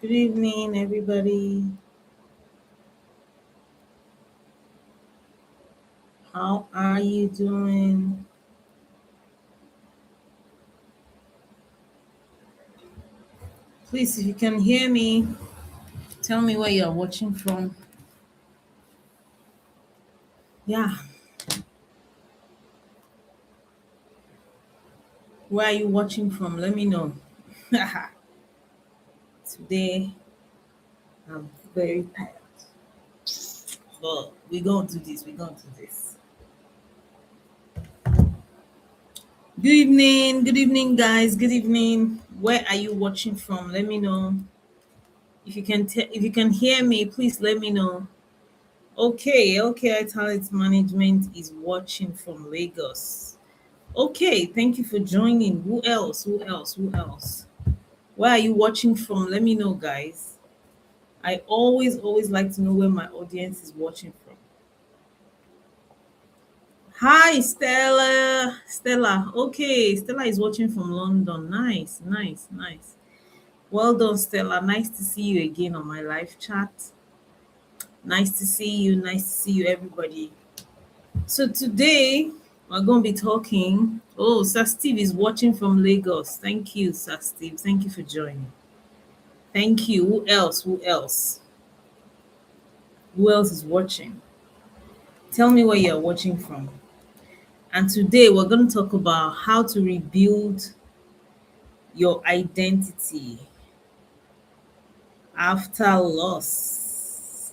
Good evening, everybody. How are you doing? Please, if you can hear me, tell me where you're watching from. Yeah, where are you watching from? Let me know. Today, I'm very tired, but we're going to do this. We're going to do this. Good evening, guys. Good evening. Where are you watching from? Let me know. If you can hear me, please let me know. Okay. Talent Management is watching from Lagos. Okay, thank you for joining. Who else? Who else? Who else? Where are you watching from? Let me know, guys. I always like to know where my audience is watching from. Hi, Stella. Stella. Okay, Stella is watching from London. Nice. Well done, Stella. Nice to see you again on my live chat. Nice to see you. Nice to see you, everybody. So today we're going to be talking. Oh, Sir Steve is watching from Lagos. Thank you, Sir Steve. Thank you for joining. Thank you. Who else? Who else? Who else is watching? Tell me where you're watching from. And today we're going to talk about how to rebuild your identity after loss.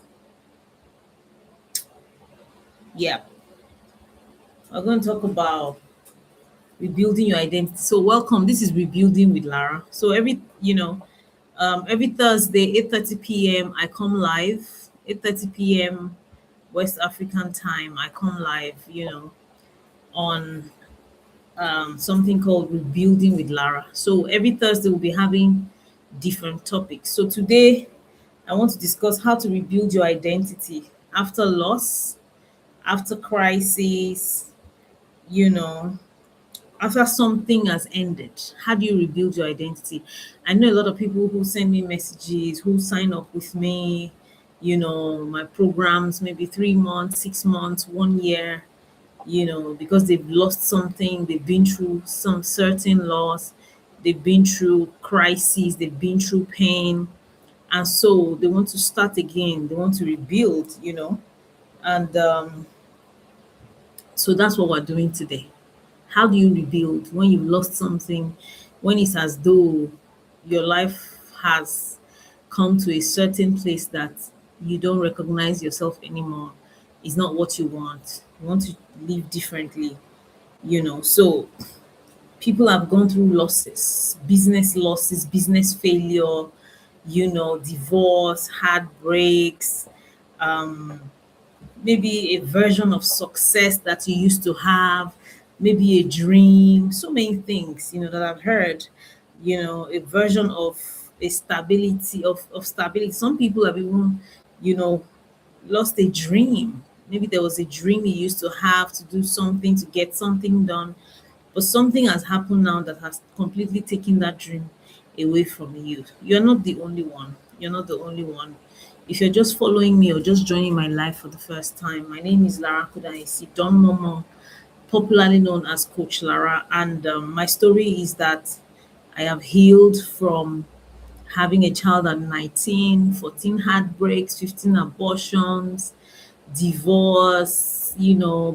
Yeah, we're going to talk about rebuilding your identity. So welcome. This is Rebuilding with Lara. So every Thursday, 8:30 p.m. I come live. 8:30 p.m. West African time. I come live, on something called Rebuilding with Lara. So every Thursday we'll be having different topics. So today I want to discuss how to rebuild your identity after loss, after crisis, you know, after something has ended. How do you rebuild your identity? I know a lot of people who send me messages, who sign up with me, my programs, maybe 3 months, 6 months, 1 year, because they've lost something, they've been through some certain loss, they've been through crises, they've been through pain, and so they want to start again, they want to rebuild, and so that's what we're doing today. How do you rebuild when you've lost something, when it's as though your life has come to a certain place that you don't recognize yourself anymore? It's not what you want to live differently, so people have gone through losses, business failure, divorce, heartbreaks, um maybe a version of success that you used to have, maybe a dream, so many things, that I've heard, a version of a stability of stability. Some people have even, you know, lost a dream. Maybe there was a dream you used to have to do something, to get something done, but something has happened now that has completely taken that dream away from you. You're not the only one. You're not the only one. If you're just following me or just joining my life for the first time, my name is Lara Kudaisi Don Momo, popularly known as Coach Lara. And my story is that I have healed from having a child at 19, 14 heartbreaks, 15 abortions, divorce,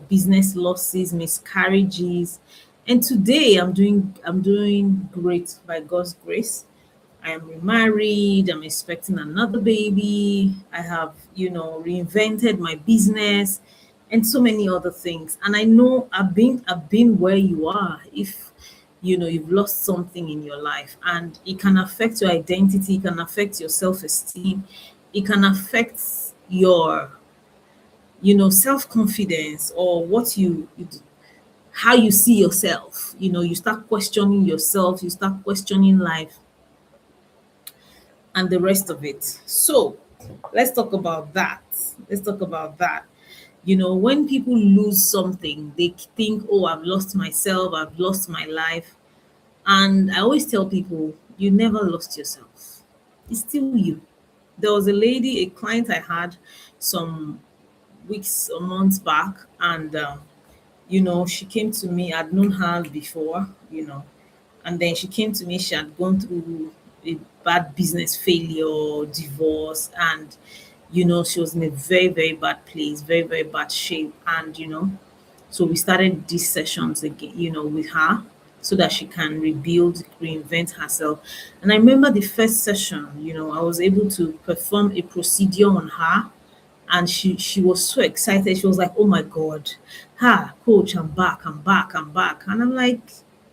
business losses, miscarriages. And today I'm doing great by God's grace. I am remarried, I'm expecting another baby. I have, reinvented my business and so many other things. And I know I've been where you are. If you've lost something in your life, and it can affect your identity, it can affect your self-esteem, it can affect your self-confidence, or how you see yourself. You start questioning yourself, you start questioning life and the rest of it. So let's talk about that. Let's talk about that. When people lose something, they think, oh, I've lost myself, I've lost my life. And I always tell people, you never lost yourself. It's still you. There was a lady, a client I had some weeks or months back, and she came to me. I'd known her before, and then she came to me. She had gone through a bad business failure, divorce, and she was in a very, very bad place, very, very bad shape. And so we started these sessions again, with her so that she can rebuild, reinvent herself. And I remember the first session, I was able to perform a procedure on her, and she was so excited. She was like, "Oh my God, ha, coach, I'm back, I'm back, I'm back." And I'm like,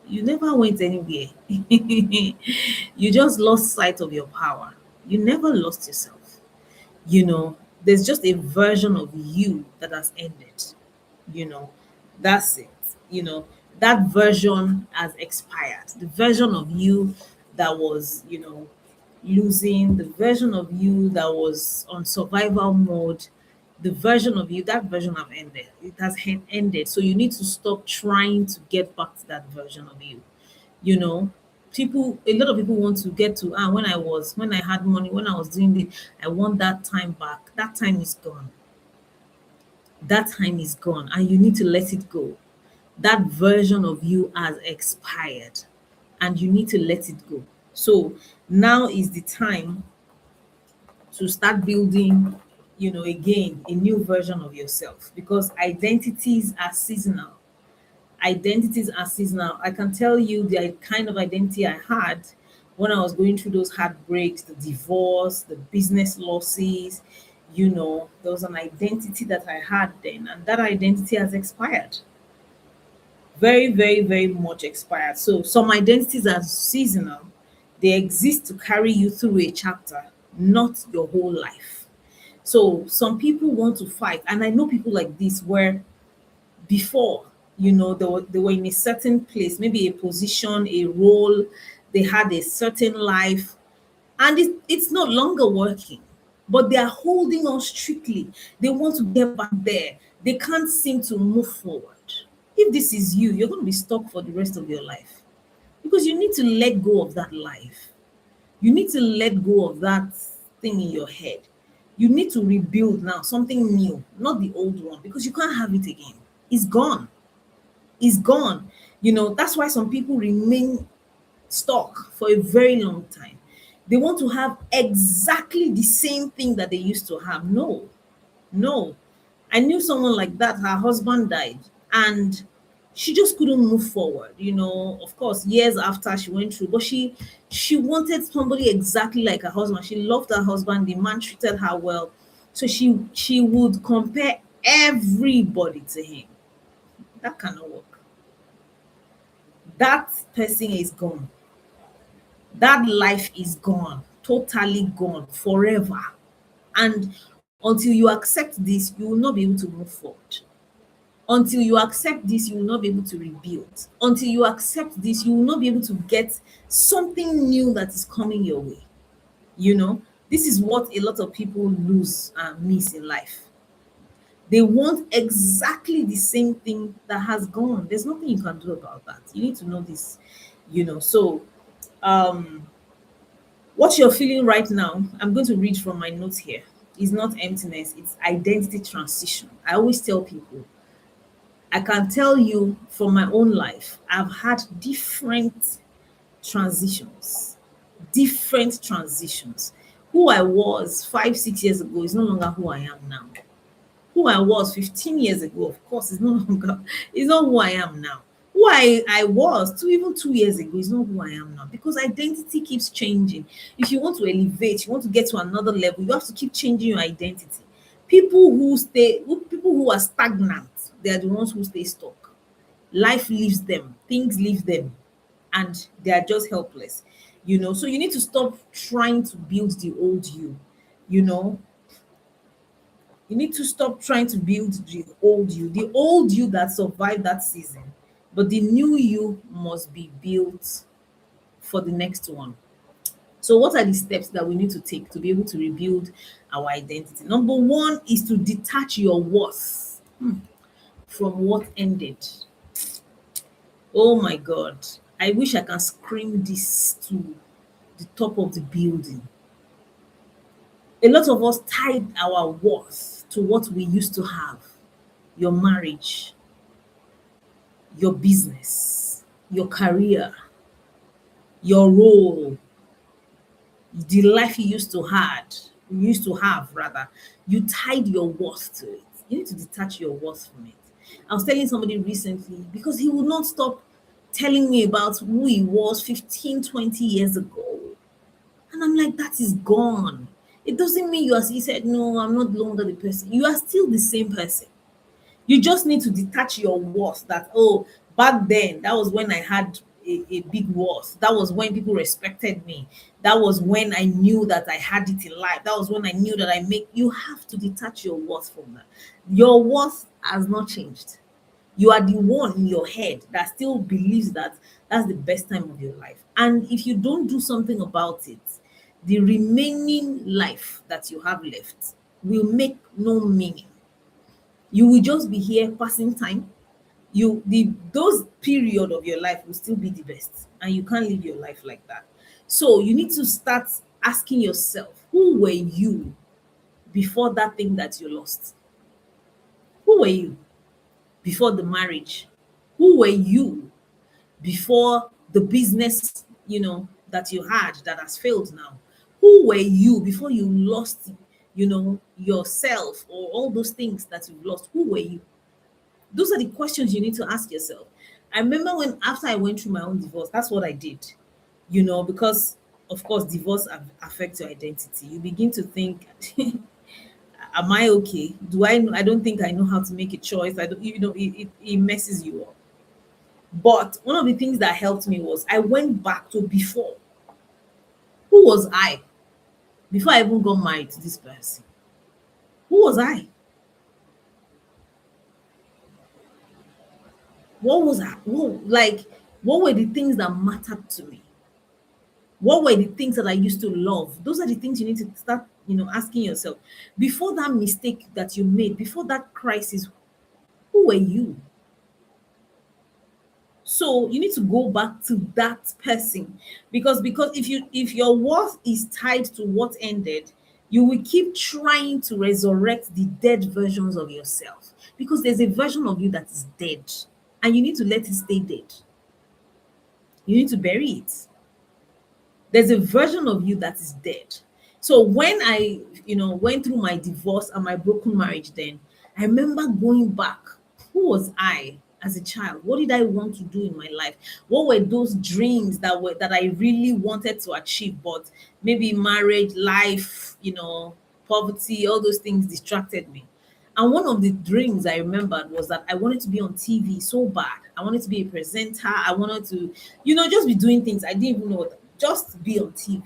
"You never went anywhere. You just lost sight of your power. You never lost yourself. You know, there's just a version of you that has ended. You know, that's it. You know, that version has expired. The version of you that was, losing, the version of you that was on survival mode, the version of you, that version have ended. It has ended. So you need to stop trying to get back to that version of you. You know, a lot of people want to get to, when I had money, when I was doing this, I want that time back. That time is gone. That time is gone, and you need to let it go. That version of you has expired, and you need to let it go. So now is the time to start building, again, a new version of yourself, because identities are seasonal. Identities are seasonal. I can tell you the kind of identity I had when I was going through those heartbreaks, the divorce, the business losses. There was an identity that I had then, and that identity has expired. Very, very, very much expired. So some identities are seasonal. They exist to carry you through a chapter, not your whole life. So some people want to fight, and I know people like this where before, they were in a certain place, maybe a position, a role, they had a certain life, and it's not longer working, but they are holding on strictly. They want to get back there. They can't seem to move forward. If this is you, you're going to be stuck for the rest of your life, because you need to let go of that life. You need to let go of that thing in your head. You need to rebuild now something new, not the old one, because you can't have it again. It's gone. It's gone. That's why some people remain stuck for a very long time. They want to have exactly the same thing that they used to have. No, no. I knew someone like that. Her husband died, and she just couldn't move forward. Of course, years after she went through, but she wanted somebody exactly like her husband. She loved her husband. The man treated her well, so she would compare everybody to him. That cannot work. That person is gone. That life is gone, totally gone, forever. And until you accept this, you will not be able to move forward. Until you accept this, you will not be able to rebuild. Until you accept this, you will not be able to get something new that is coming your way. This is what a lot of people lose and miss in life. They want exactly the same thing that has gone. There's nothing you can do about that. You need to know this. So um what you're feeling right now, I'm going to read from my notes here, is not emptiness, it's identity transition. I always tell people, I can tell you from my own life, I've had transitions, different transitions. Who I was 5, 6 years ago is no longer who I am now. Who I was 15 years ago, of course, is no longer, is not who I am now. Who I was even 2 years ago is not who I am now, because identity keeps changing. If you want to elevate, you want to get to another level, you have to keep changing your identity. People who are stagnant, they are the ones who stay stuck. Life leaves them, things leave them, and they are just helpless. So you need to stop trying to build the old you. You know, you need to stop trying to build the old you that survived that season. But the new you must be built for the next one. So, what are the steps that we need to take to be able to rebuild our identity? Number one is to detach your worth from what ended. Oh my God. I wish I can scream this to the top of the building. A lot of us tied our worth to what we used to have: your marriage, your business, your career, your role, the life you used to have rather. You tied your worth to it. You need to detach your worth from it. I was telling somebody recently, because he would not stop telling me about who he was 15, 20 years ago. And I'm like, that is gone. It doesn't mean you are, he said, no, I'm not longer the person. You are still the same person. You just need to detach your worth that, oh, back then, that was when I had a big worth. That was when people respected me. That was when I knew that I had it in life. That was when I knew that I make. You have to detach your worth from that. Your worth has not changed. You are the one in your head that still believes that that's the best time of your life. And if you don't do something about it, the remaining life that you have left will make no meaning. You will just be here passing time. You the those period of your life will still be the best, and you can't live your life like that. So you need to start asking yourself, who were you before that thing that you lost? Who were you before the marriage? Who were you before the business, that you had that has failed now? Who were you before you lost, yourself, or all those things that you've lost? Who were you? Those are the questions you need to ask yourself. I remember when, after I went through my own divorce, that's what I did, because of course divorce affects your identity. You begin to think, am I okay? I don't think I know how to make a choice. I don't, it messes you up. But one of the things that helped me was I went back to before. Who was I before I even got married to this person? Who was I? What was I? What were the things that mattered to me? What were the things that I used to love? Those are the things you need to start, asking yourself. Before that mistake that you made, before that crisis, who were you? So you need to go back to that person, because if your worth is tied to what ended, you will keep trying to resurrect the dead versions of yourself, because there's a version of you that is dead, and you need to let it stay dead. You need to bury it. There's a version of you that is dead. So when I, went through my divorce and my broken marriage, then I remember going back. Who was I as a child? What did I want to do in my life? What were those dreams that I really wanted to achieve, but maybe marriage, life, poverty, all those things distracted me. And one of the dreams I remembered was that I wanted to be on TV so bad. I wanted to be a presenter. I wanted to, just be doing things I didn't even know just be on TV.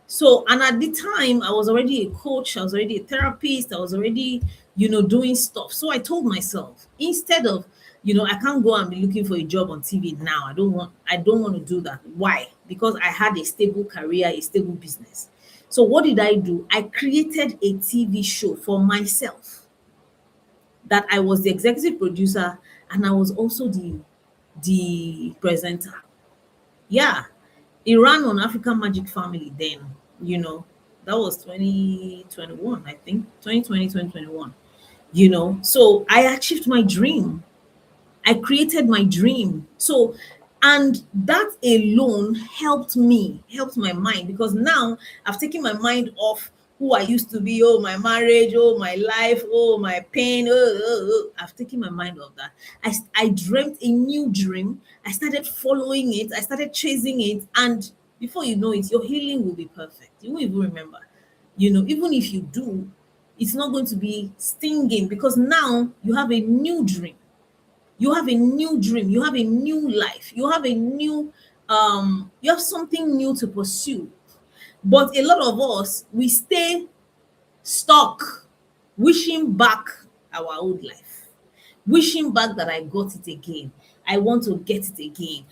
So, and at the time, I was already a coach, I was already a therapist, I was already, doing stuff. So I told myself, instead of, I can't go and be looking for a job on TV now. I don't want to do that. Why? Because I had a stable career, a stable business. So what did I do? I created a TV show for myself, that I was the executive producer, and I was also the presenter. Yeah, it ran on African Magic Family then, you know. That was 2021, I think. 2020, 2021. So I achieved my dream. I created my dream. So, and that alone helped my mind, because now I've taken my mind off who I used to be. Oh, my marriage, oh, my life, oh, my pain. I've taken my mind off that. I dreamt a new dream. I started following it. I started chasing it. And before you know it, your healing will be perfect. You won't even remember. Even if you do, it's not going to be stinging, because now you have a new dream. You have a new dream, you have a new life, you have a new you have something new to pursue. But a lot of us, we stay stuck, wishing back our old life, wishing back that I got it again, I want to get it again,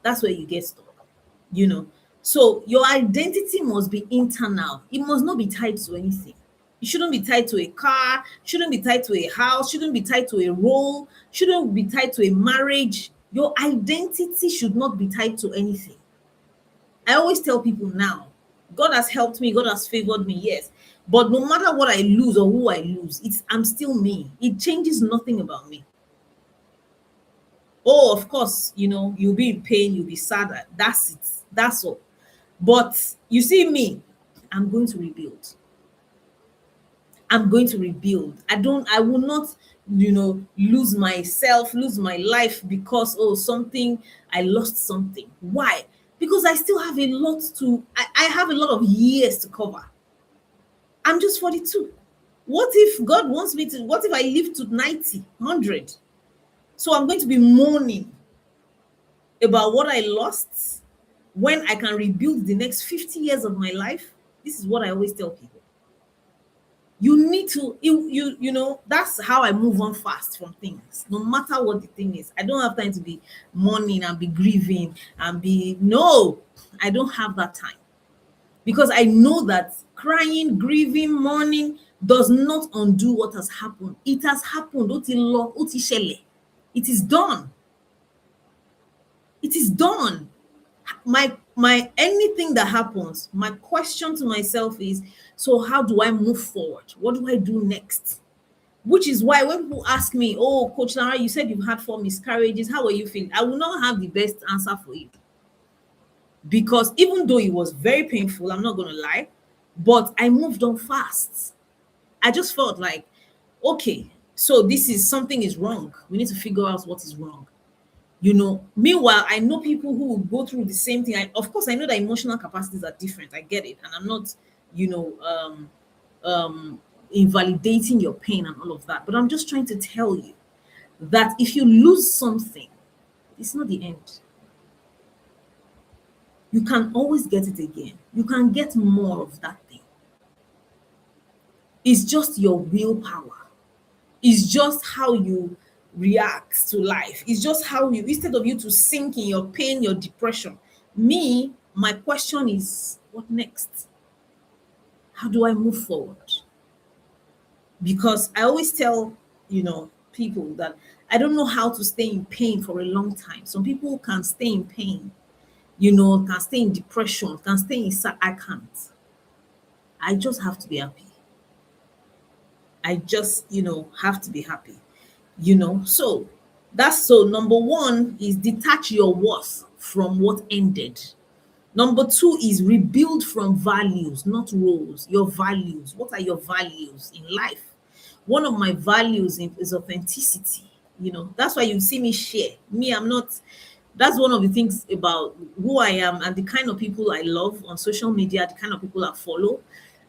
that's where you get stuck. you know. So your identity must be internal. It must not be tied to anything. It shouldn't be tied to a car, shouldn't be tied to a house, shouldn't be tied to a role, shouldn't be tied to a marriage. Your identity should not be tied to anything. I always tell people now, God has helped me, God has favored me, yes. But no matter what I lose or who I lose, I'm still me. It changes nothing about me. Oh, of course, you'll be in pain, you'll be sad. That's it. That's all. But you see me, I'm going to rebuild. I'm going to rebuild. I will not, lose myself, lose my life because, oh, something, I lost something. Why? Because I still have a lot I have a lot of years to cover. I'm just 42. What if God wants me to, what if I live to 90, 100? So I'm going to be mourning about what I lost when I can rebuild the next 50 years of my life. This is what I always tell people. You need to, that's how I move on fast from things, no matter what the thing is. I don't have time to be mourning and be grieving and no, I don't have that time, because I know that crying, grieving, mourning does not undo what has happened. It has happened. Ó ti lọ, ó ti ṣẹlẹ̀. It is done. It is done. My anything that happens, my question to myself is, so how do I move forward? What do I do next? Which is why when people ask me, oh, Coach Lara, you said you've had 4 miscarriages, how are you feeling? I will not have the best answer for you, because even though it was very painful, I'm not going to lie, but I moved on fast. I just felt like, okay, so this is, something is wrong. We need to figure out what is wrong. Meanwhile, I know people who will go through the same thing. Of course, I know that emotional capacities are different. I get it. And I'm not, invalidating your pain and all of that. But I'm just trying to tell you that if you lose something, it's not the end. You can always get it again. You can get more of that thing. It's just your willpower. It's just how you react to life. It's just how you, instead of you to sink in your pain, your depression. My question is, what next? How do I move forward? Because I always tell, people that I don't know how to stay in pain for a long time. Some people can stay in pain, can stay in depression, can stay in I can't. I just have to be happy. I just, have to be happy. So number one is detach your worth from what ended. Number two is rebuild from values, not roles. Your values. What are your values in life? One of my values is authenticity. That's why you see me share. I'm not, that's one of the things about who I am and the kind of people I love on social media, the kind of people I follow,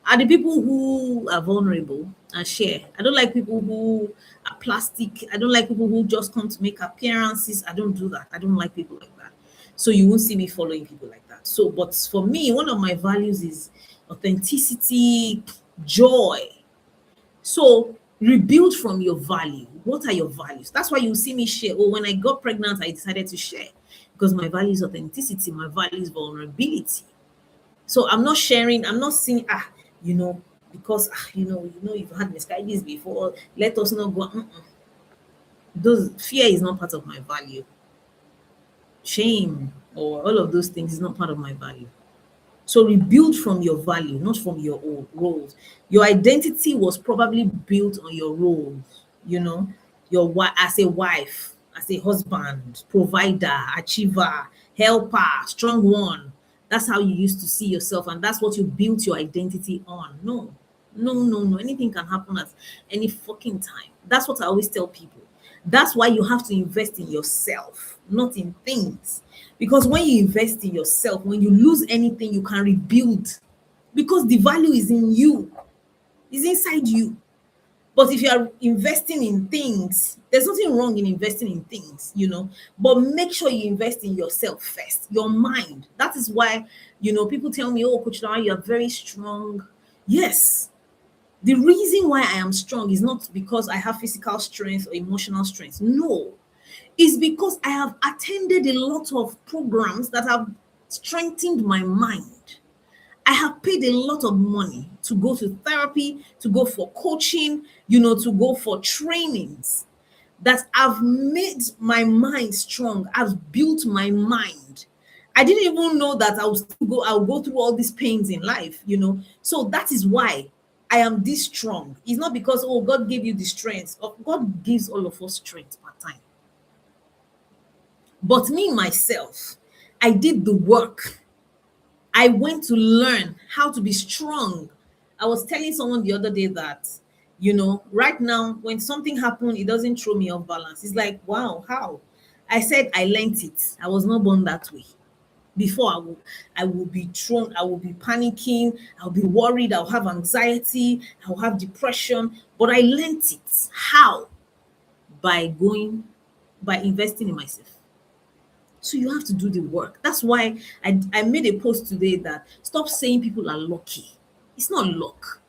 are the people who are vulnerable and share. I don't like people who are plastic. I don't like people who just come to make appearances. I don't do that. I don't like people like that. So you won't see me following people like that. So, but for me, one of my values is authenticity, joy. So rebuild from your value. What are your values? That's why you see me share. Oh, when I got pregnant, I decided to share because my value is authenticity. My value is vulnerability. So I'm not sharing. I'm not saying, because you've had miscarriages before. Let us not go. Those fear is not part of my value. Shame or all of those things is not part of my value. So rebuild from your value, not from your old roles. Your identity was probably built on your roles, as a wife, as a husband, provider, achiever, helper, strong one. That's how you used to see yourself, and that's what you built your identity on. No, no, no, no. Anything can happen at any fucking time. That's what I always tell people. That's why you have to invest in yourself, not in things. Because when you invest in yourself, when you lose anything, you can rebuild. Because the value is in you, it's inside you. But if you are investing in things, there's nothing wrong in investing in things, but make sure you invest in yourself first, your mind. That is why, people tell me, oh, Coach Lara, you are very strong. Yes. The reason why I am strong is not because I have physical strength or emotional strength. No. It's because I have attended a lot of programs that have strengthened my mind. I have paid a lot of money to go to therapy, to go for coaching, to go for trainings that have made my mind strong, have built my mind. I didn't even know that I'll go through all these pains in life, So that is why I am this strong. It's not because, oh, God gave you the strength. God gives all of us strength per time. But me, myself, I did the work. I went to learn how to be strong. I was telling someone the other day that, right now, when something happened, it doesn't throw me off balance. It's like, wow, how? I said I learned it. I was not born that way. Before I will be thrown, I will be panicking, I'll be worried, I'll have anxiety, I'll have depression. But I learned it. How? By investing in myself. So you have to do the work. That's why I made a post today that stop saying people are lucky. It's not luck.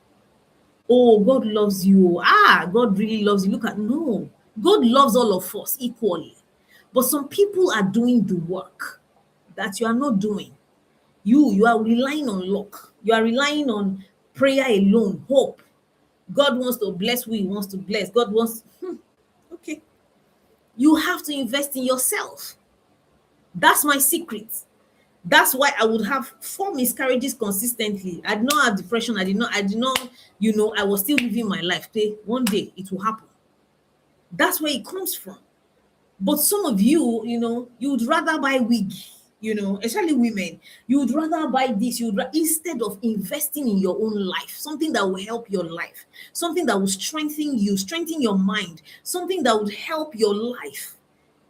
Oh, God loves you. God really loves you. Look at, no. God loves all of us equally. But some people are doing the work that you are not doing. You are relying on luck. You are relying on prayer alone, hope. God wants to bless who he wants to bless. God wants, okay. You have to invest in yourself. That's my secret. That's why I would have 4 miscarriages consistently. I did not have depression. I did not, I was still living my life. Okay, one day it will happen. That's where it comes from. But some of you, you would rather buy wig, especially women. You would rather buy this, instead of investing in your own life, something that will help your life, something that will strengthen you, strengthen your mind, something that would help your life,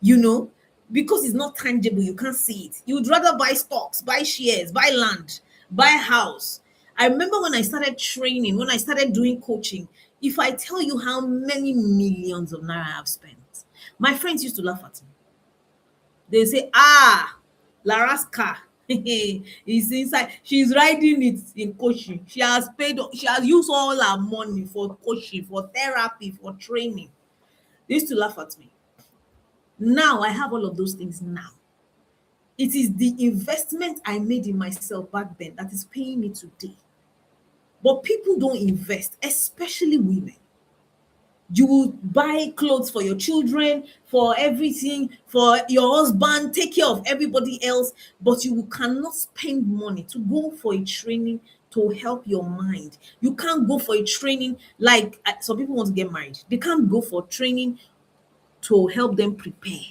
you know, because it's not tangible, you can't see it. You would rather buy stocks, buy shares, buy land, buy house. I remember when I started training, when I started doing coaching, if I tell you how many millions of naira I have spent, my friends used to laugh at me. They say, Lara's car is inside. She's riding it in coaching. She has used all her money for coaching, for therapy, for training. They used to laugh at me. Now I have all of those things now. It is the investment I made in myself back then that is paying me today. But people don't invest, especially women. You will buy clothes for your children, for everything, for your husband, take care of everybody else, but you cannot spend money to go for a training to help your mind. You can't go for a training like some people want to get married. They can't go for training to help them prepare.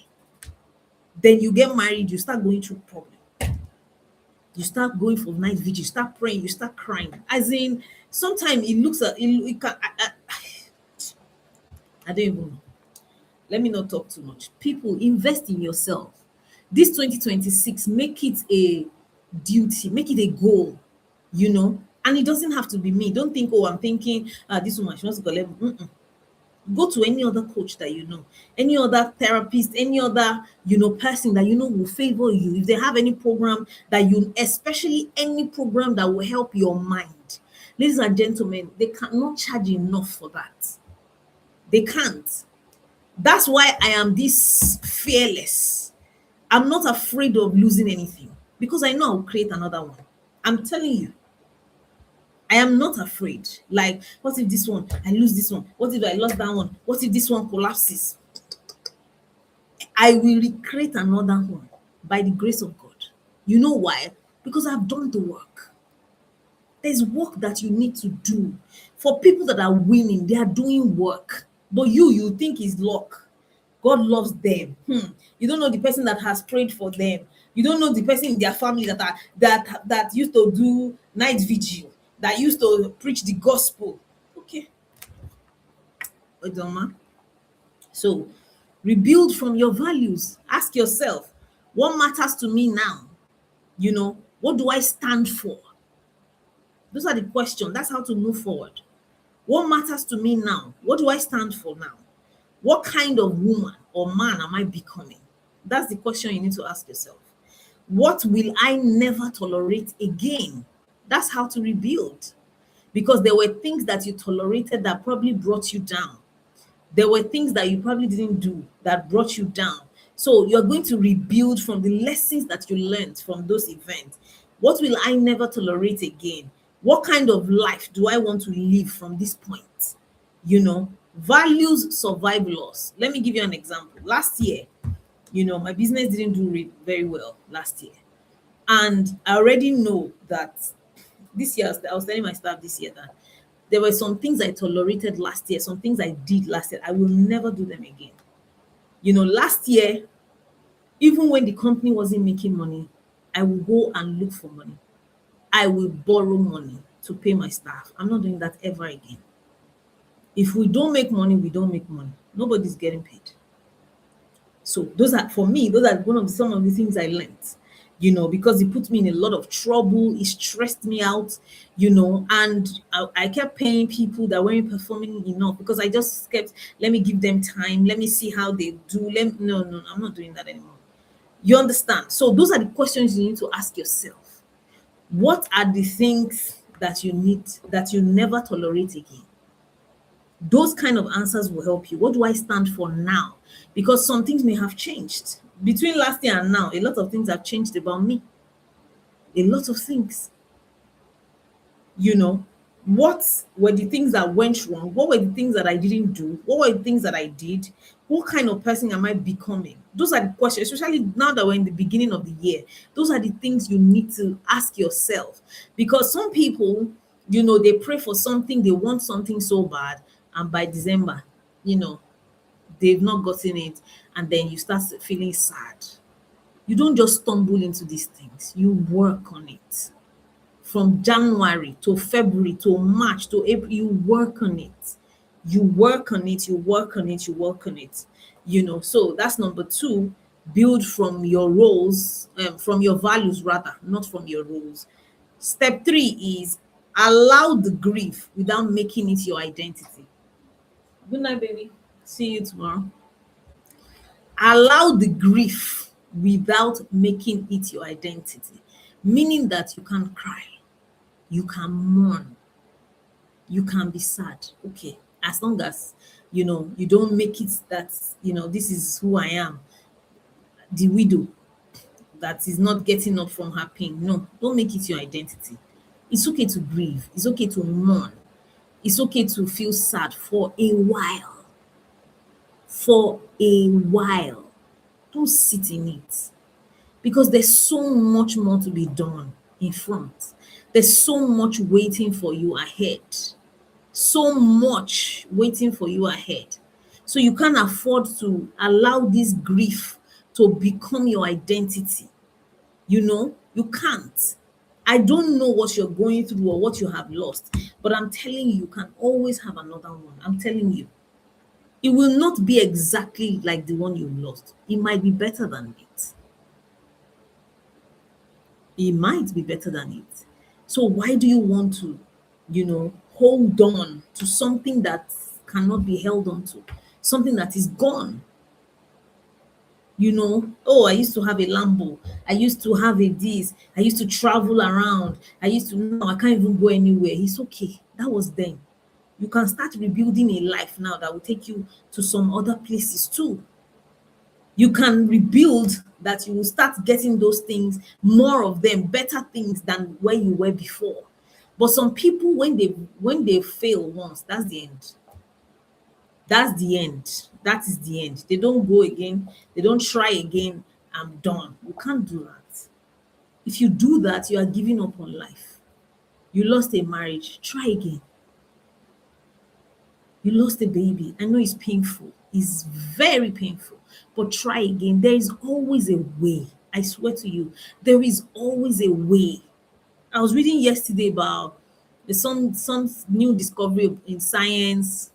Then you get married, you start going through problem. You start going for night vigil, you start praying, you start crying. As in, sometimes it looks at it can, I don't even know. Let me not talk too much. People, invest in yourself. This 2026, make it a duty, make it a goal, And it doesn't have to be me. Don't think, oh, I'm thinking, this woman, she wants to go level. Go to any other coach that you know, any other therapist, any other, person that will favor you. If they have any program that especially any program that will help your mind. Ladies and gentlemen, they cannot charge enough for that. They can't. That's why I am this fearless. I'm not afraid of losing anything because I know I'll create another one. I'm telling you, I am not afraid. Like, what if this one, I lose this one? What if I lost that one? What if this one collapses? I will recreate another one by the grace of God. You know why? Because I've done the work. There's work that you need to do. For people that are winning, they are doing work. But you think is luck. God loves them. You don't know the person that has prayed for them. You don't know the person in their family that used to do night vigil, that used to preach the gospel. Okay. Odoma. So rebuild from your values. Ask yourself, what matters to me now? What do I stand for? Those are the questions. That's how to move forward. What matters to me now? What do I stand for now? What kind of woman or man am I becoming? That's the question you need to ask yourself. What will I never tolerate again? That's how to rebuild. Because there were things that you tolerated that probably brought you down. There were things that you probably didn't do that brought you down. So you're going to rebuild from the lessons that you learned from those events. What will I never tolerate again? What kind of life do I want to live from this point? Values survive loss. Let me give you an example. Last year, my business didn't do very well last year. And I already know that this year, I was telling my staff this year that There were some things I tolerated last year, some things I did last year. I will never do them again. Last year, even when the company wasn't making money, I will go and look for money. I will borrow money to pay my staff. I'm not doing that ever again. If we don't make money, we don't make money. Nobody's getting paid. So those are, for me, those are one of some of the things I learned, because it put me in a lot of trouble. It stressed me out, and I kept paying people that weren't performing enough because I just kept, let me give them time, let me see how they do. No, no, I'm not doing that anymore. You understand? So those are the questions you need to ask yourself. What are the things that you need, that you never tolerate again? Those kind of answers will help you. What do I stand for now? Because some things may have changed. Between last year and now, a lot of things have changed about me. A lot of things. What were the things that went wrong? What were the things that I didn't do? What were the things that I did? What kind of person am I becoming? Those are the questions, especially now that we're in the beginning of the year. Those are the things you need to ask yourself. Because some people, they pray for something, they want something so bad, and by December, they've not gotten it, and then you start feeling sad. You don't just stumble into these things, you work on it. From January to February to March to April, you work on it. You work on it, you work on it, you work on it. So that's number two. Build from your roles, from your values rather, not from your roles. Step three is allow the grief without making it your identity. Good night, baby. See you tomorrow. Allow the grief without making it your identity, meaning that you can cry, you can mourn, you can be sad. Okay, as long as you don't make it that this is who I am, the widow that is not getting up from her pain. No, don't make it your identity. It's okay to grieve, it's okay to mourn, it's okay to feel sad for a while. For a while. Don't sit in it, because there's so much more to be done in front. There's so much waiting for you ahead. So much waiting for you ahead. So you can't afford to allow this grief to become your identity. You can't. I don't know what you're going through or what you have lost, but I'm telling you, you can always have another one. I'm telling you. It will not be exactly like the one you lost. It might be better than it. It might be better than it. So why do you want to, hold on to something that cannot be held on to? Something that is gone. Oh, I used to have a Lambo. I used to have a this. I used to travel around. No, I can't even go anywhere. It's okay. That was then. You can start rebuilding a life now that will take you to some other places too. You can rebuild that you will start getting those things, more of them, better things than where you were before. But some people, when they fail once, that's the end. That's the end. That is the end. They don't go again. They don't try again. I'm done. You can't do that. If you do that, you are giving up on life. You lost a marriage. Try again. You lost a baby. I know it's painful. It's very painful. But try again. There is always a way. I swear to you, there is always a way. I was reading yesterday about some new discovery in science.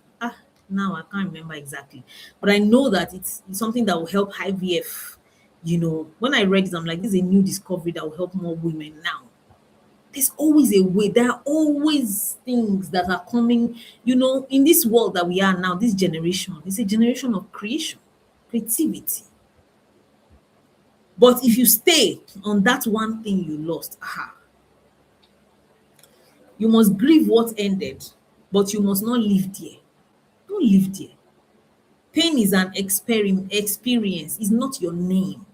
Now I can't remember exactly, but I know that it's something that will help IVF. When I read it, I'm like, this is a new discovery that will help more women now. There's always a way. There are always things that are coming, in this world that we are now, this generation. It's a generation of creation, creativity. But if you stay on that one thing you lost, you must grieve what ended, but you must not live there. Don't live there. Pain is an experience, it's not your name.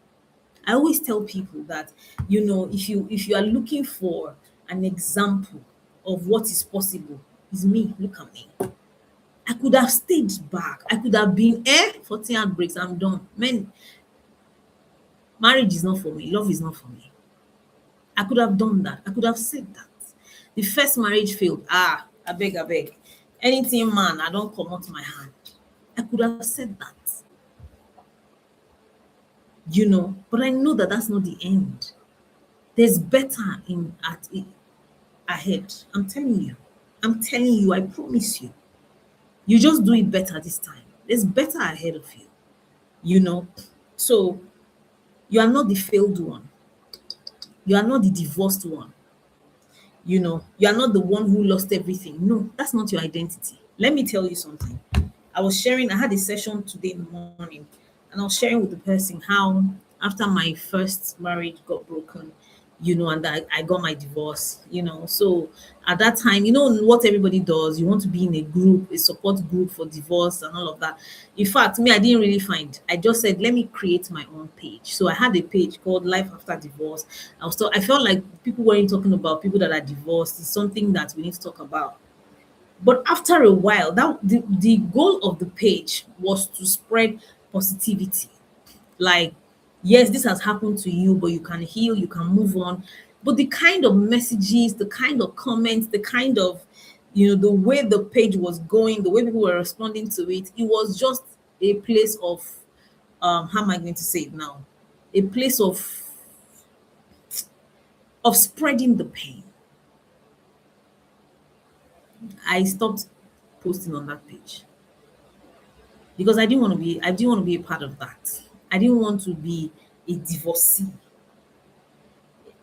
I always tell people that, if you are looking for an example of what is possible, it's me. Look at me. I could have stayed back. I could have been 14 heartbreaks. I'm done. Men, marriage is not for me. Love is not for me. I could have done that. I could have said that. The first marriage failed. I beg. Anything man, I don't come out my hand. I could have said that, but I know that that's not the end. There's better ahead. I'm telling you. I'm telling you, I promise you. You just do it better this time. There's better ahead of you, you know. So you are not the failed one. You are not the divorced one. You are not the one who lost everything. No, that's not your identity. Let me tell you something. I had a session today in the morning, and I was sharing with the person how after my first marriage got broken, and I got my divorce, So at that time, what everybody does, you want to be in a group, a support group for divorce and all of that. In fact, me, I didn't really find. I just said, let me create my own page. So I had a page called Life After Divorce. I felt like people weren't talking about people that are divorced. It's something that we need to talk about. But after a while, the goal of the page was to spread positivity. Like, yes, this has happened to you, but you can heal, you can move on. But the kind of messages, the kind of comments, the kind of, the way the page was going, the way people were responding to it, it was just a place of, how am I going to say it now? A place of spreading the pain. I stopped posting on that page because I didn't want to be a part of that. I didn't want to be a divorcee.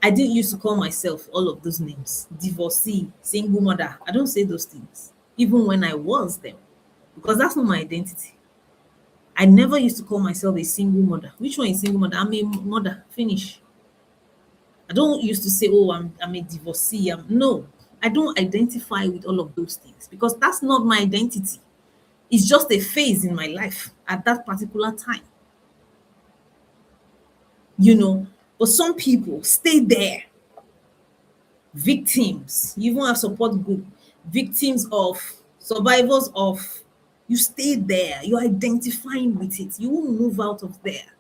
I didn't used to call myself all of those names. Divorcee, single mother. I don't say those things. Even when I was them. Because that's not my identity. I never used to call myself a single mother. Which one is single mother? I'm a mother. Finish. I don't used to say, oh, I'm a divorcee. No, I don't identify with all of those things because that's not my identity. It's just a phase in my life at that particular time, you know. But some people stay there, victims. You even have support group, victims of, survivors of. You stay there. You're identifying with it. You won't move out of there.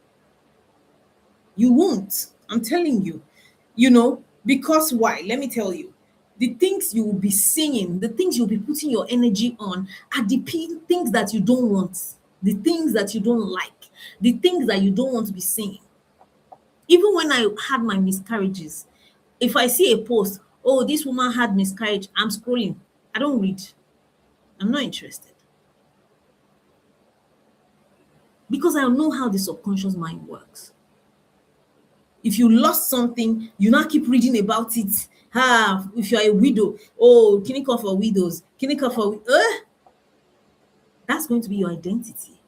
You won't. I'm telling you. Because why? Let me tell you. The things you will be singing, the things you'll be putting your energy on are the things that you don't want, the things that you don't like, the things that you don't want to be singing. Even when I had my miscarriages, if I see a post, oh, this woman had miscarriage, I'm scrolling. I don't read. I'm not interested. Because I know how the subconscious mind works. If you lost something, you now keep reading about it. If you're a widow, oh, clinical for widows, clinical for that's going to be your identity.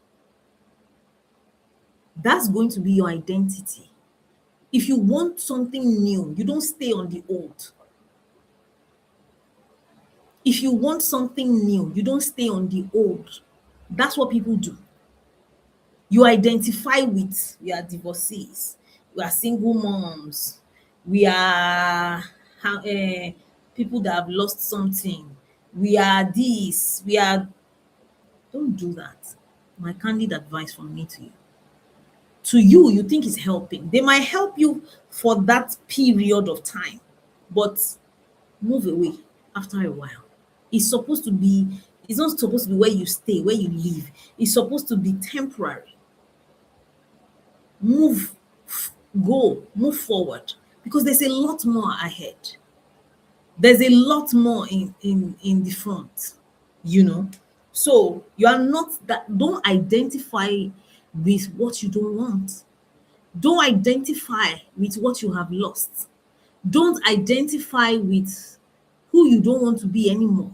That's going to be your identity. If you want something new, you don't stay on the old. If you want something new, you don't stay on the old. That's what people do. You identify with, we are divorcees, we are single moms, we are people that have lost something, we are this, we are. Don't do that. My candid advice from me to you. To you, you think it's helping. They might help you for that period of time, but move away after a while. It's supposed to be, it's not supposed to be where you stay, where you live. It's supposed to be temporary. Move, move forward because there's a lot more ahead. There's a lot more in the front, you know. So you are not that, don't identify with what you don't want. Don't identify with what you have lost. Don't identify with who you don't want to be anymore.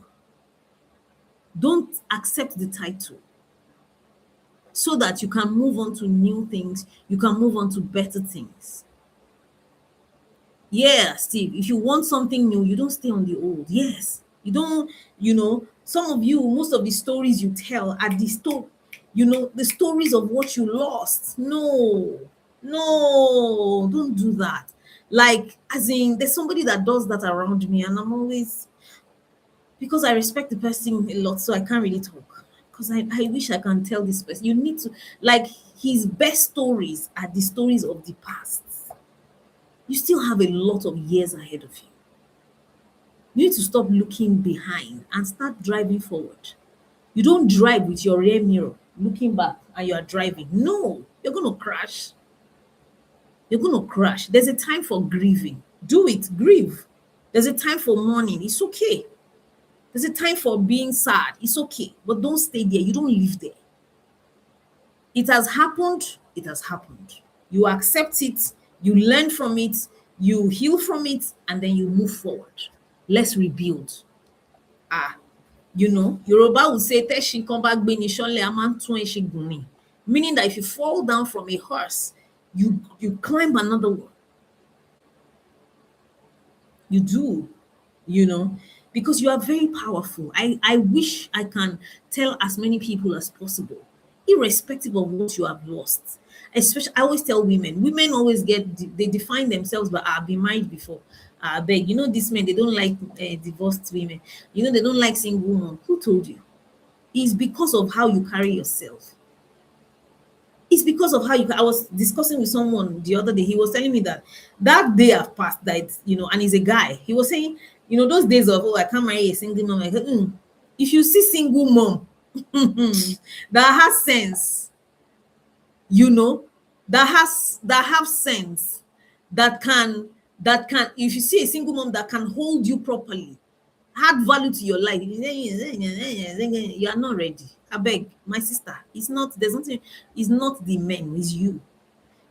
Don't accept the title so that you can move on to new things, you can move on to better things. Yeah, Steve, if you want something new, you don't stay on the old. Yes, you don't, some of you, most of the stories you tell are the stories of what you lost. No, no, don't do that. Like, as in, there's somebody that does that around me, and I'm always, because I respect the person a lot, so I can't really talk. Because I wish I can tell this person. You need to, like, his best stories are the stories of the past. You still have a lot of years ahead of you. You need to stop looking behind and start driving forward. You don't drive with your rear mirror looking back and you are driving. No, you're going to crash. You're going to crash. There's a time for grieving. Do it, grieve. There's a time for mourning. It's okay. There's a time for being sad. It's okay. But don't stay there. You don't live there. It has happened. It has happened. You accept it. You learn from it. You heal from it. And then you move forward. Let's rebuild. Ah, Yoruba would say, "Teshin come back, Benishole, Aman tun eshin guni." Meaning that if you fall down from a horse, you climb another one. You do, you know, because you are very powerful. I wish I can tell as many people as possible, irrespective of what you have lost. Especially, I always tell women always they define themselves by, I've been married before. I beg, these men, they don't like divorced women. They don't like single women. Who told you? It's because of how you carry yourself. It's because of how you. I was discussing with someone the other day. He was telling me that day have passed. And he's a guy. He was saying, those days of, I can't marry a single mom. I said, if you see single mom that has sense, that have sense, that can, if you see a single mom that can hold you properly, add value to your life, you are not ready. I beg, my sister, it's not, there's nothing, it's not the men, it's you.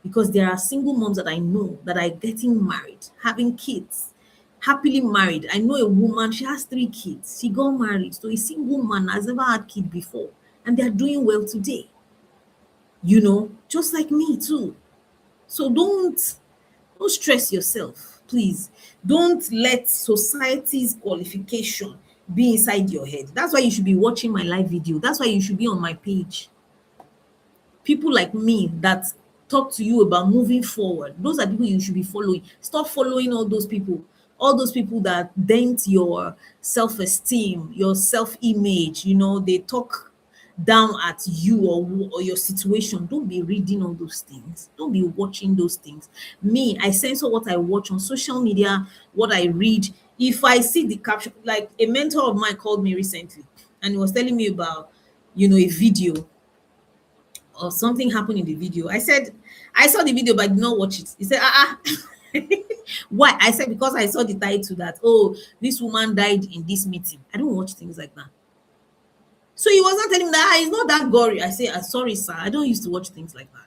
Because there are single moms that I know that are getting married, having kids, happily married. I know a woman, she has 3 kids. She got married to a single man, has never had kid before, and they're doing well today. Just like me too. So don't stress yourself, please. Don't let society's qualification be inside your head. That's why you should be watching my live video. That's why you should be on my page. People like me that talk to you about moving forward. Those are people you should be following. Stop following all those people that dent your self-esteem, your self-image. They talk down at you or your situation. Don't be reading all those things. Don't be watching those things. Me, I censor what I watch on social media, what I read. If I see the caption, like a mentor of mine called me recently and he was telling me about, a video or something happened in the video. I said, I saw the video, but I did not watch it. He said, why? I said, because I saw the title that, oh, this woman died in this meeting. I don't watch things like that. So he was not telling me that it's not that gory. I say, sorry, sir, I don't used to watch things like that.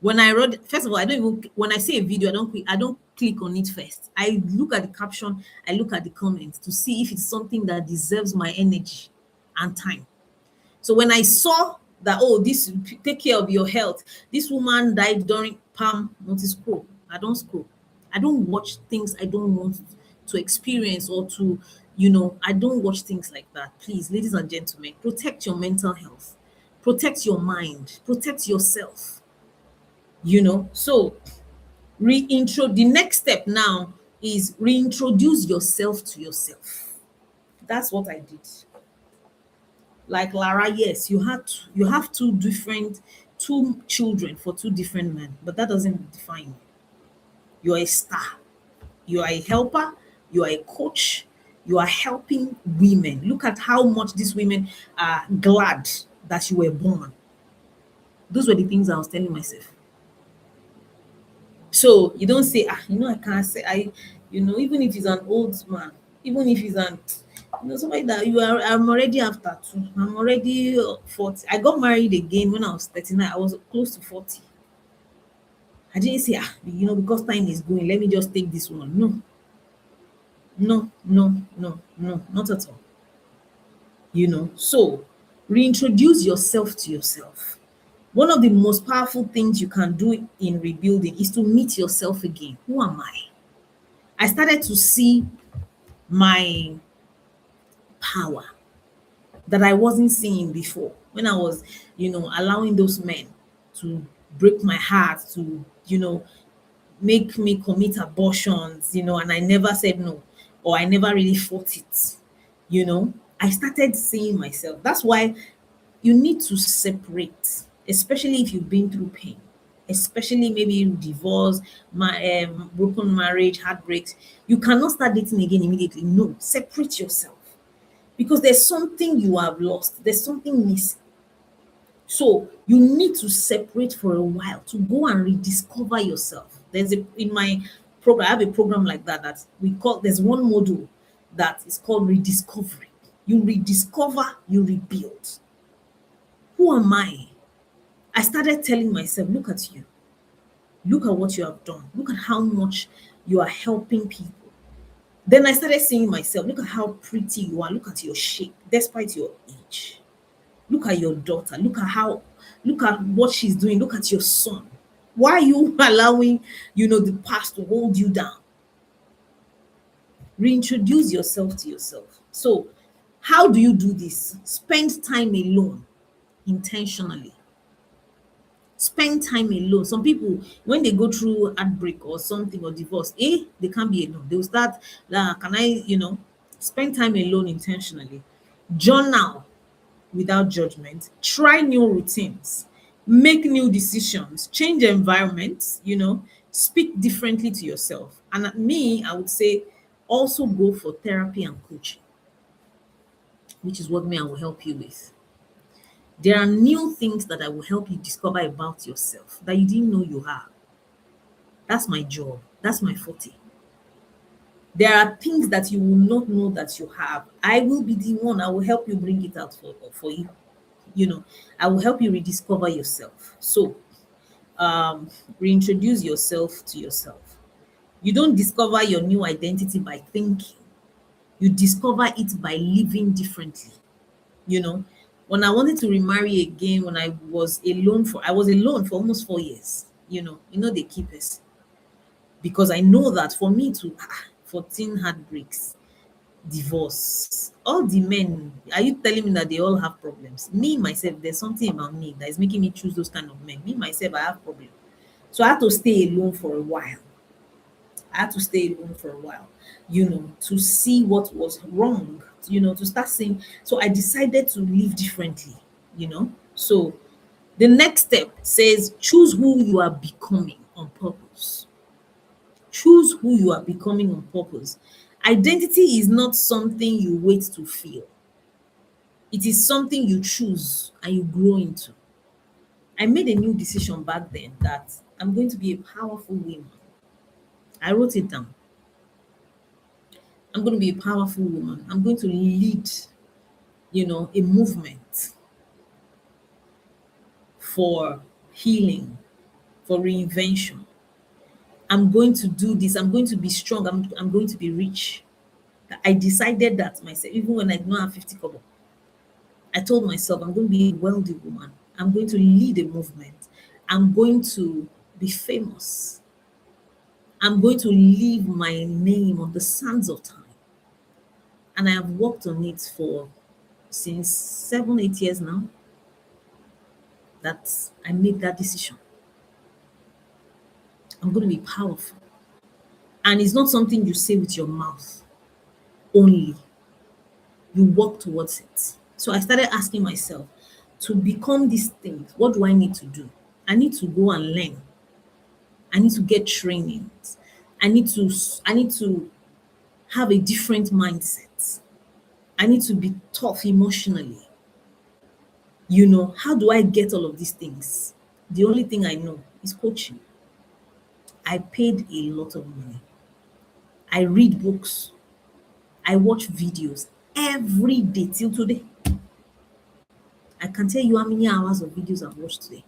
When I read, first of all, I don't even, when I see a video, I don't click on it first. I look at the caption, I look at the comments to see if it's something that deserves my energy and time. So when I saw that, oh, this, take care of your health, this woman died during palm, not scroll. I don't scroll. I don't watch things I don't want to experience or to, I don't watch things like that. Please, ladies and gentlemen, protect your mental health, protect your mind, protect yourself. So the next step now is reintroduce yourself to yourself. That's what I did. Like Lara, yes, you have two children for 2 different men, but that doesn't define you. You're a star. You are a helper. You are a coach. You are helping women. Look at how much these women are glad that you were born. Those were the things I was telling myself. So you don't say, I can't say, even if he's an old man, even if he's somebody that I'm already after 2. I'm already 40. I got married again when I was 39. I was close to 40. I didn't say, because time is going, let me just take this one. No. No, no, no, no, not at all. So reintroduce yourself to yourself. One of the most powerful things you can do in rebuilding is to meet yourself again. Who am I? I started to see my power that I wasn't seeing before when I was, allowing those men to break my heart, to, make me commit abortions, and I never said no, or I never really fought it. I started seeing myself. That's why you need to separate, especially if you've been through pain. especially maybe divorce, broken marriage, heartbreaks, you cannot start dating again immediately. No, separate yourself because there's something you have lost, there's something missing. So you need to separate for a while to go and rediscover yourself. There's a in my program, I have a program like that that we call there's one module that is called rediscovery. You rediscover, you rebuild. Who am I? I started telling myself, look at you. Look at what you have done. Look at how much you are helping people. Then I started seeing myself, look at how pretty you are. Look at your shape, despite your age. Look at your daughter. Look at what she's doing. Look at your son. Why are you allowing, the past to hold you down? Reintroduce yourself to yourself. So, how do you do this? Spend time alone intentionally. Spend time alone. Some people, when they go through heartbreak or something or divorce, they can't be alone. They will start, can I, spend time alone intentionally. Journal without judgment, try new routines, make new decisions, change environments, speak differently to yourself. And me, I would say also go for therapy and coaching, which is what me I will help you with. There are new things that I will help you discover about yourself that you didn't know you have. That's my job. That's my forte. There are things that you will not know that you have. I will be the one. I will help you bring it out for you. I will help you rediscover yourself. So, reintroduce yourself to yourself. You don't discover your new identity by thinking, you discover it by living differently. You know, when I wanted to remarry again, when I was alone for almost 4 years. They keep us because I know that for me to 14 heartbreaks, divorce, all the men, are you telling me that they all have problems? Me myself, there's something about me that is making me choose those kind of men. Me myself, I have problems. So I had to stay alone for a while. I had to stay alone for a while, to see what was wrong, to start seeing. So I decided to live differently. So the next step says choose who you are becoming on purpose. Choose who you are becoming on purpose. Identity is not something you wait to feel. It is something you choose and you grow into. I made a new decision back then that I'm going to be a powerful woman. I wrote it down. I'm going to be a powerful woman. I'm going to lead, a movement for healing, for reinvention. I'm going to do this. I'm going to be strong. I'm going to be rich. I decided that myself, even when I did not have 50 kobo. I told myself I'm going to be a wealthy woman. I'm going to lead a movement. I'm going to be famous. I'm going to leave my name on the sands of time. And I have worked on it for since 7, 8 years now that I made that decision. I'm going to be powerful. And it's not something you say with your mouth only, you work towards it. So I started asking myself, to become these things, what do I need to do? I need to go and learn. I need to get trainings. I need to have a different mindset. I need to be tough emotionally. How do I get all of these things? The only thing I know is coaching. I paid a lot of money. I read books. I watch videos every day till today. I can tell you how many hours of videos I've watched today.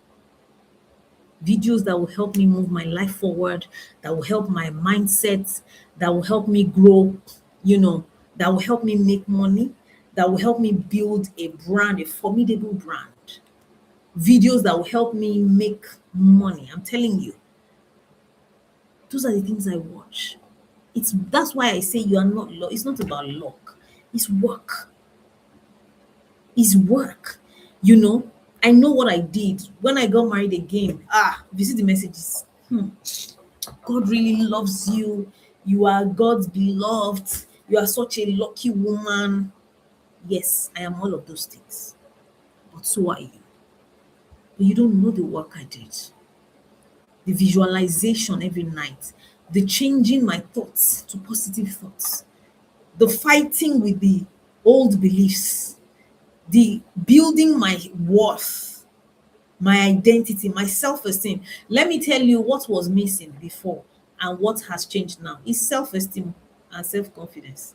Videos that will help me move my life forward, that will help my mindset, that will help me grow, that will help me make money, that will help me build a brand, a formidable brand. Videos that will help me make money. I'm telling you, those are the things I watch. That's why I say you are not luck. It's not about luck. It's work. It's work. I know what I did when I got married again. If you see the messages, God really loves you. You are God's beloved. You are such a lucky woman. Yes, I am all of those things. But so are you. But you don't know the work I did. the visualization every night, the changing my thoughts to positive thoughts, the fighting with the old beliefs, the building my worth, my identity, my self esteem. Let me tell you what was missing before and what has changed now is self esteem and self confidence.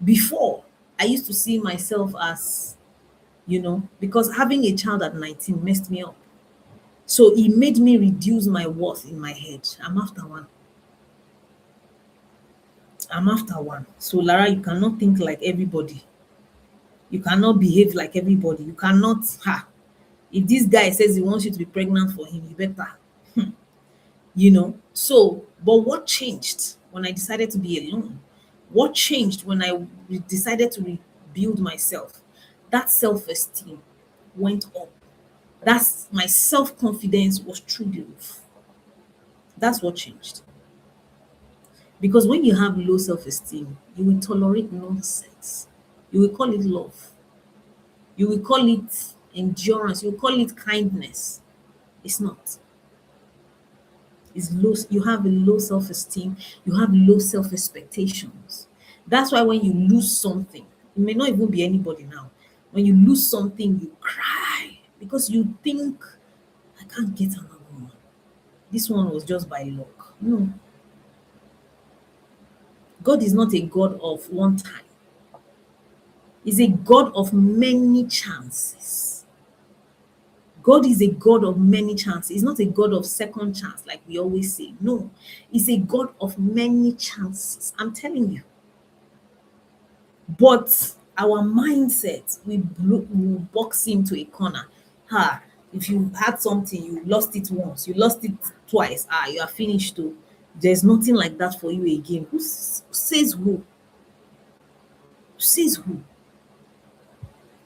Before, I used to see myself as, because having a child at 19 messed me up. So it made me reduce my worth in my head. I'm after one. I'm after one. So, Lara, you cannot think like everybody. You cannot behave like everybody. You cannot, if this guy says he wants you to be pregnant for him, you better, So, but what changed when I decided to be alone? What changed when I decided to rebuild myself? That self esteem went up. That's my self confidence was through the roof. That's what changed. Because when you have low self esteem, you will tolerate nonsense. You will call it love. You will call it endurance. You will call it kindness. It's not. It's low. You have a low self esteem. You have low self expectations. That's why when you lose something, it may not even be anybody now. When you lose something, you cry because you think, I can't get another one. This one was just by luck. No, God is not a God of one time. He's a God of many chances. God is a God of many chances. He's not a God of second chance, like we always say. No, he's a God of many chances. I'm telling you. But our mindset, we box him to a corner. If you had something, you lost it once, you lost it twice. You are finished too. There's nothing like that for you again. Who says who? Who says who?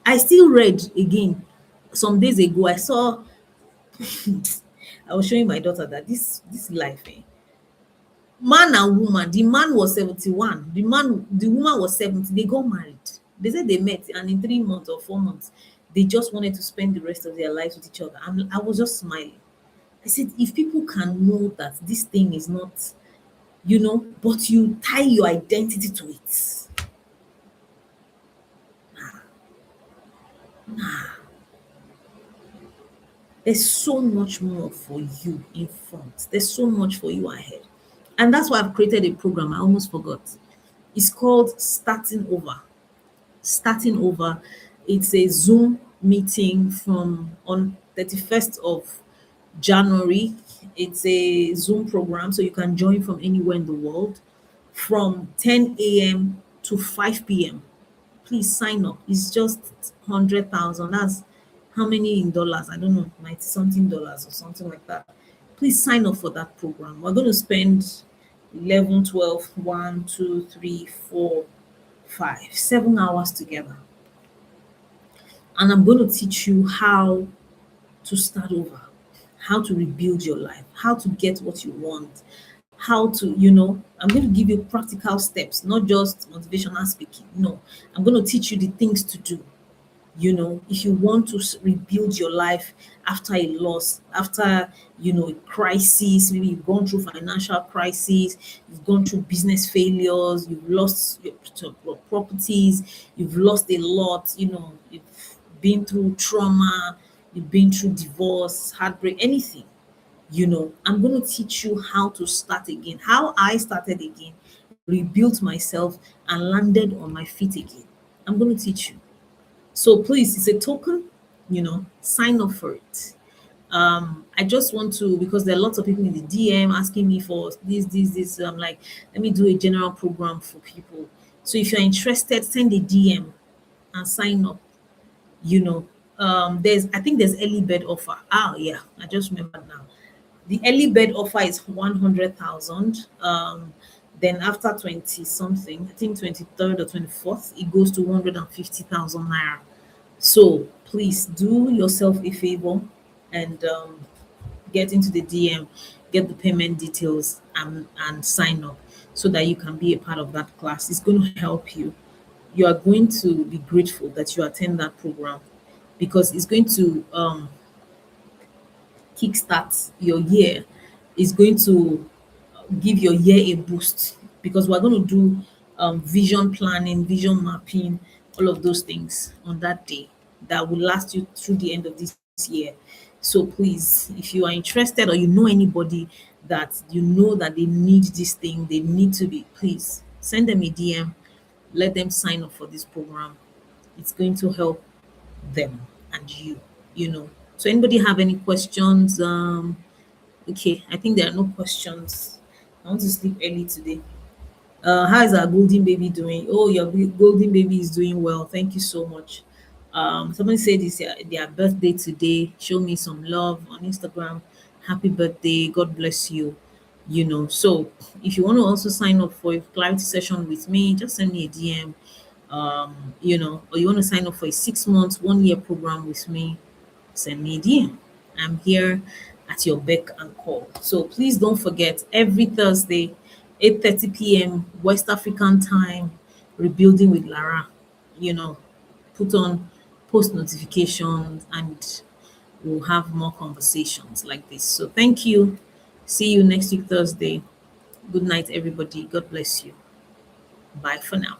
I still read again some days ago. I saw I was showing my daughter that this life, man and woman, the man was 71, the woman was 70, they got married. They said they met and in 3 months or 4 months, they just wanted to spend the rest of their lives with each other. I was just smiling. I said, if people can know that this thing is not, but you tie your identity to it. There's so much more for you in front. There's so much for you ahead. And that's why I've created a program. I almost forgot. It's called Starting Over. Starting Over. It's a Zoom meeting from on 31st of January. It's a Zoom program, so you can join from anywhere in the world from 10 a.m. to 5 p.m. Please sign up. It's just 100,000. That's how many in dollars? I don't know, 90 something dollars or something like that. Please sign up for that program. We're going to spend 11, 12, 1, 2, 3, 4, 5, 7 hours together. And I'm going to teach you how to start over, how to rebuild your life, how to get what you want, how to, I'm going to give you practical steps, not just motivational speaking. No, I'm going to teach you the things to do. If you want to rebuild your life after a loss, after, a crisis, maybe you've gone through financial crisis, you've gone through business failures, you've lost your properties, you've lost a lot, you've been through trauma, you've been through divorce, heartbreak, anything, I'm going to teach you how to start again, how I started again, rebuilt myself and landed on my feet again. I'm going to teach you. So please, it's a token, sign up for it. I just want to, because there are lots of people in the DM asking me for this. I'm like, let me do a general program for people. So if you're interested, send a DM and sign up. I think there's early bird offer. Yeah, I just remembered now. The early bird offer is 100,000. Then after 20 something, I think 23rd or 24th, it goes to 150,000 naira. So please do yourself a favor and get into the DM, get the payment details, and sign up so that you can be a part of that class. It's going to help you. You are going to be grateful that you attend that program because it's going to kickstart your year is going to give your year a boost, because we're going to do vision planning, vision mapping, all of those things on that day that will last you through the end of this year. So please, if you are interested or you know anybody that you know that they need this thing, they need to be, please send them a DM, let them sign up for this program. It's going to help them and you. So anybody have any questions? Okay, I think there are no questions. I want to sleep early today. How is our golden baby doing? Oh, your golden baby is doing well. Thank you so much. Someone said it's their birthday today. Show me some love on Instagram. Happy birthday. God bless you. So if you want to also sign up for a clarity session with me, just send me a DM. Or you want to sign up for a 6 months, 1 year program with me, send me a DM. I'm here at your beck and call. So please don't forget, every Thursday, 8:30 p.m. West African time, rebuilding with Lara. You know, put on post notifications and we'll have more conversations like this. So thank you. See you next week Thursday. Good night, everybody. God bless you. Bye for now.